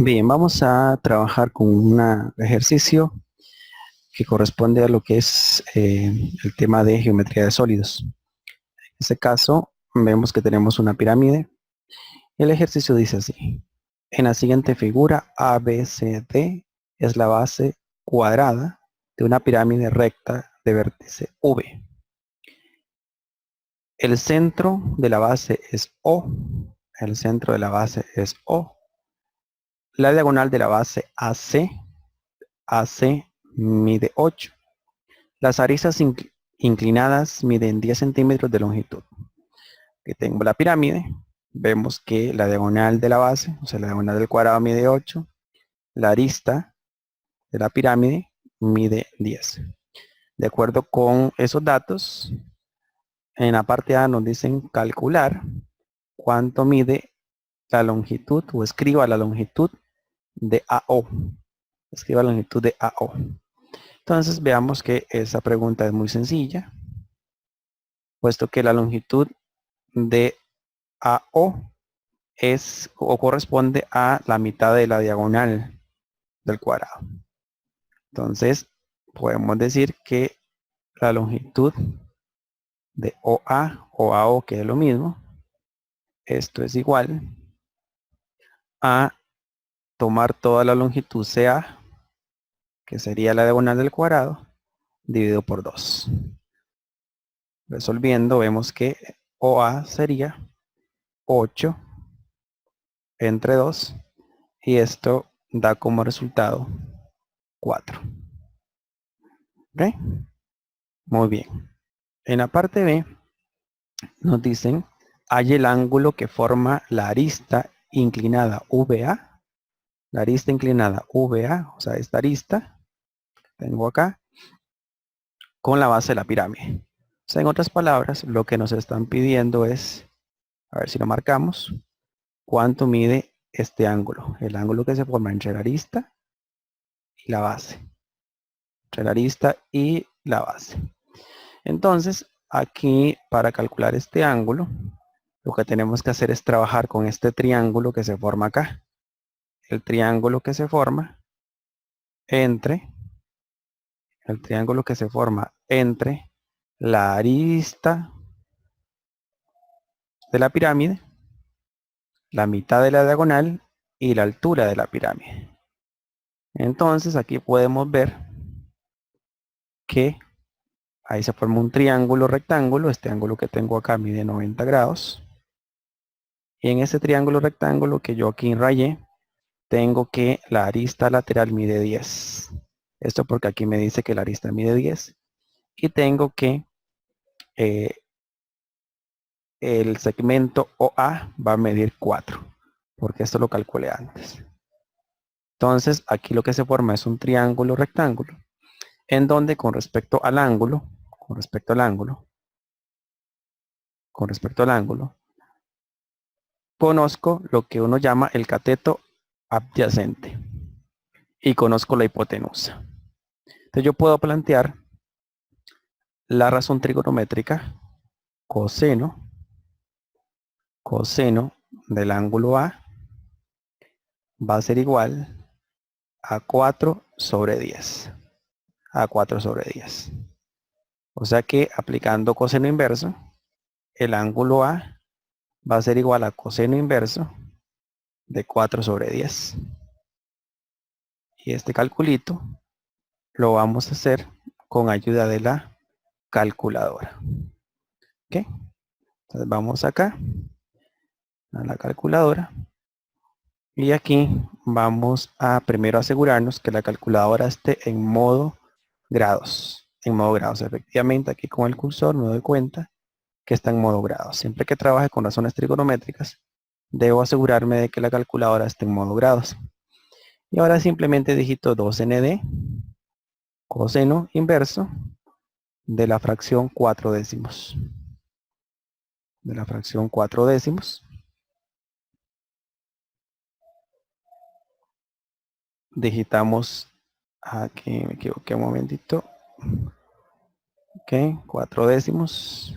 Bien, vamos a trabajar con un ejercicio que corresponde a lo que es el tema de geometría de sólidos. En este caso, vemos que tenemos una pirámide. El ejercicio dice así. En la siguiente figura, ABCD es la base cuadrada de una pirámide recta de vértice V. El centro de la base es O. El centro de la base es O. La diagonal de la base AC mide 8. Las aristas inclinadas miden 10 centímetros de longitud. Que tengo la pirámide, vemos que la diagonal de la base, o sea, la diagonal del cuadrado mide 8, la arista de la pirámide mide 10. De acuerdo con esos datos, en la parte A nos dicen calcular cuánto mide la longitud, o escriba la longitud de AO. Escriba la longitud de AO. Entonces veamos que esa pregunta es muy sencilla, puesto que la longitud de AO es o corresponde a la mitad de la diagonal del cuadrado. Entonces, podemos decir que la longitud de OA o AO, que es lo mismo, esto es igual a tomar toda la longitud CA, que sería la diagonal del cuadrado, dividido por 2. Resolviendo, vemos que OA sería 8 entre 2 y esto da como resultado 4. ¿Ok? Muy bien. En la parte B nos dicen, hay el ángulo que forma la arista inclinada VA. La arista inclinada VA, o sea, esta arista, tengo acá, con la base de la pirámide. O sea, en otras palabras, lo que nos están pidiendo es, a ver si lo marcamos, cuánto mide este ángulo. El ángulo que se forma entre la arista y la base. Entre la arista y la base. Entonces, aquí para calcular este ángulo, lo que tenemos que hacer es trabajar con este triángulo que se forma acá. El triángulo que se forma entre la arista de la pirámide, la mitad de la diagonal y la altura de la pirámide. Entonces aquí podemos ver que ahí se forma un triángulo rectángulo. Este ángulo que tengo acá mide 90 grados. Y en ese triángulo rectángulo que yo aquí rayé, tengo que la arista lateral mide 10. Esto porque aquí me dice que la arista mide 10. Y tengo que el segmento OA va a medir 4. Porque esto lo calculé antes. Entonces aquí lo que se forma es un triángulo rectángulo. En donde con respecto al ángulo, conozco lo que uno llama el cateto adyacente. Y conozco la hipotenusa. Entonces yo puedo plantear la razón trigonométrica coseno del ángulo A va a ser igual a 4 sobre 10. A 4 sobre 10. O sea que aplicando coseno inverso, el ángulo A va a ser igual a coseno inverso de 4 sobre 10. Y este calculito lo vamos a hacer con ayuda de la calculadora. ¿Ok? Entonces vamos acá a la calculadora. Y aquí vamos a primero asegurarnos que la calculadora esté en modo grados. En modo grados. Efectivamente, aquí con el cursor me doy cuenta que está en modo grados. Siempre que trabaje con razones trigonométricas, debo asegurarme de que la calculadora esté en modo grados. Y ahora simplemente digito 2nd coseno inverso de la fracción 4 décimos. De la fracción 4 décimos. Digitamos, aquí me equivoqué un momentito. Ok, 4 décimos.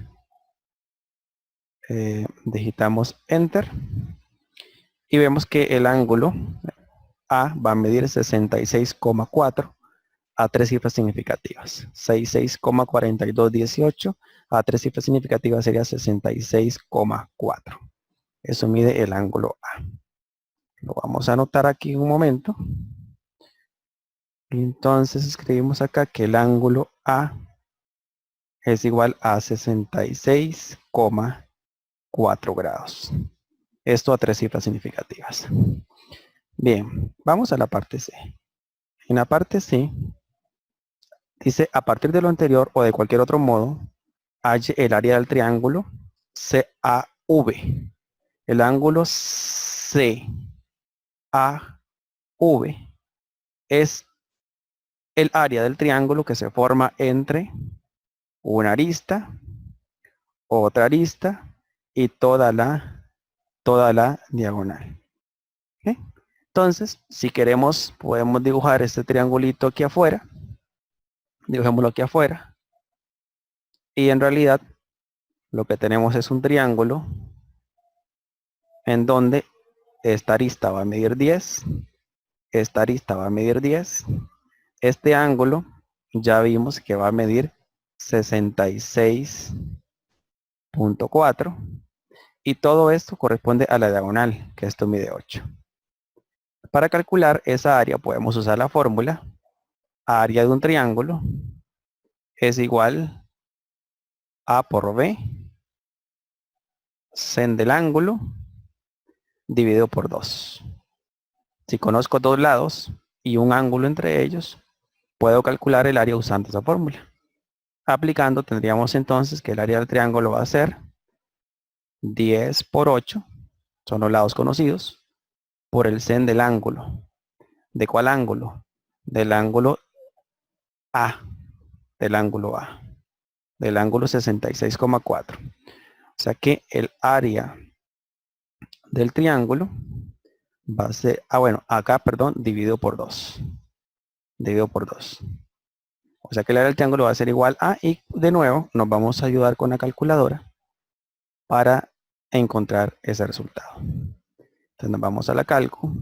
Digitamos Enter. Y vemos que el ángulo A va a medir 66,4 a 3 cifras significativas. 66,4218 a 3 cifras significativas sería 66,4. Eso mide el ángulo A. Lo vamos a anotar aquí un momento. Entonces escribimos acá que el ángulo A es igual a 66,4 grados. Esto a 3 cifras significativas. Bien, vamos a la parte C. En la parte C, dice, a partir de lo anterior o de cualquier otro modo, halle el área del triángulo CAV. El ángulo CAV es el área del triángulo que se forma entre una arista, otra arista y toda la diagonal. ¿Okay? Entonces, si queremos, podemos dibujar este triangulito aquí afuera. Dibujémoslo aquí afuera. Y en realidad, lo que tenemos es un triángulo en donde esta arista va a medir 10, esta arista va a medir 10, este ángulo ya vimos que va a medir 66,4 y todo esto corresponde a la diagonal, que esto mide 8. Para calcular esa área podemos usar la fórmula área de un triángulo es igual a por b, sen del ángulo, dividido por 2. Si conozco dos lados y un ángulo entre ellos, puedo calcular el área usando esa fórmula. Aplicando tendríamos entonces que el área del triángulo va a ser 10 por 8, son los lados conocidos, por el sen del ángulo. ¿De cuál ángulo? Del ángulo A, del ángulo A, del ángulo 66,4. O sea que el área del triángulo va a ser, bueno, acá, perdón, dividido por 2. Dividido por 2. O sea que el área del triángulo va a ser igual a, y de nuevo nos vamos a ayudar con la calculadora para encontrar ese resultado. Entonces nos vamos a la calco.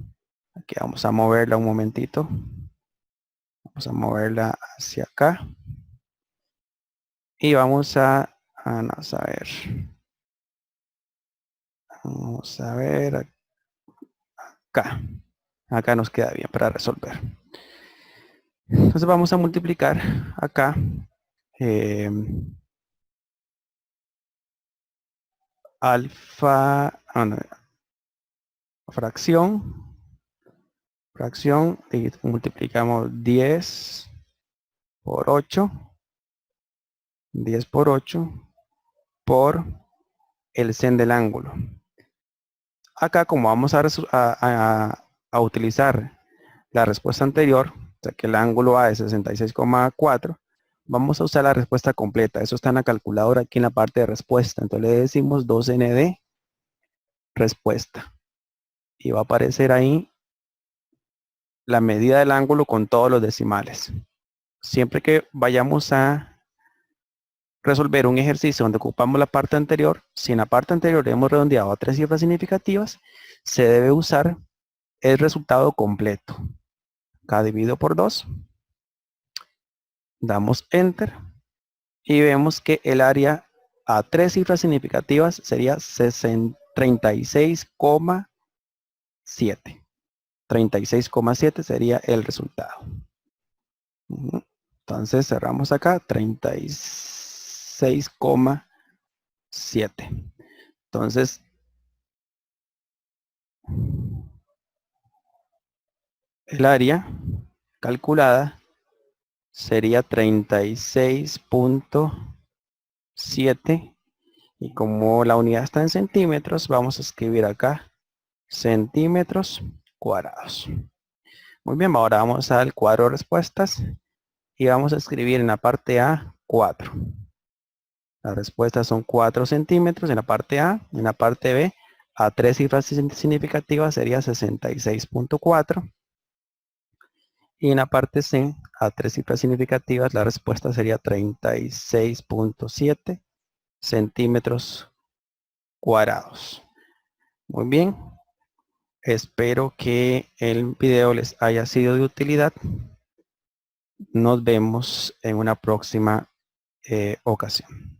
Aquí vamos a moverla un momentito. Vamos a moverla hacia acá. Y vamos a ver. Vamos a ver acá. Acá nos queda bien para resolver. Entonces vamos a multiplicar acá alfa, fracción, y multiplicamos 10 por 8, 10 por 8 por el sen del ángulo. Acá, como vamos a utilizar la respuesta anterior, o sea que el ángulo A es 66,4, vamos a usar la respuesta completa. Eso está en la calculadora aquí en la parte de respuesta. Entonces le decimos 2n de respuesta. Y va a aparecer ahí la medida del ángulo con todos los decimales. Siempre que vayamos a resolver un ejercicio donde ocupamos la parte anterior, si en la parte anterior hemos redondeado a 3 cifras significativas, se debe usar el resultado completo. Acá dividido por 2. Damos Enter. Y vemos que el área a 3 cifras significativas sería 36,7. 36,7 sería el resultado. Entonces cerramos acá, 36,7. Entonces, el área calculada sería 36,7. Y como la unidad está en centímetros, vamos a escribir acá centímetros cuadrados. Muy bien, ahora vamos al cuadro de respuestas y vamos a escribir en la parte A 4. Las respuestas son 4 centímetros en la parte A. En la parte B, a 3 cifras significativas sería 66,4. Y en la parte C, a 3 cifras significativas, la respuesta sería 36,7 centímetros cuadrados. Muy bien. Espero que el video les haya sido de utilidad. Nos vemos en una próxima ocasión.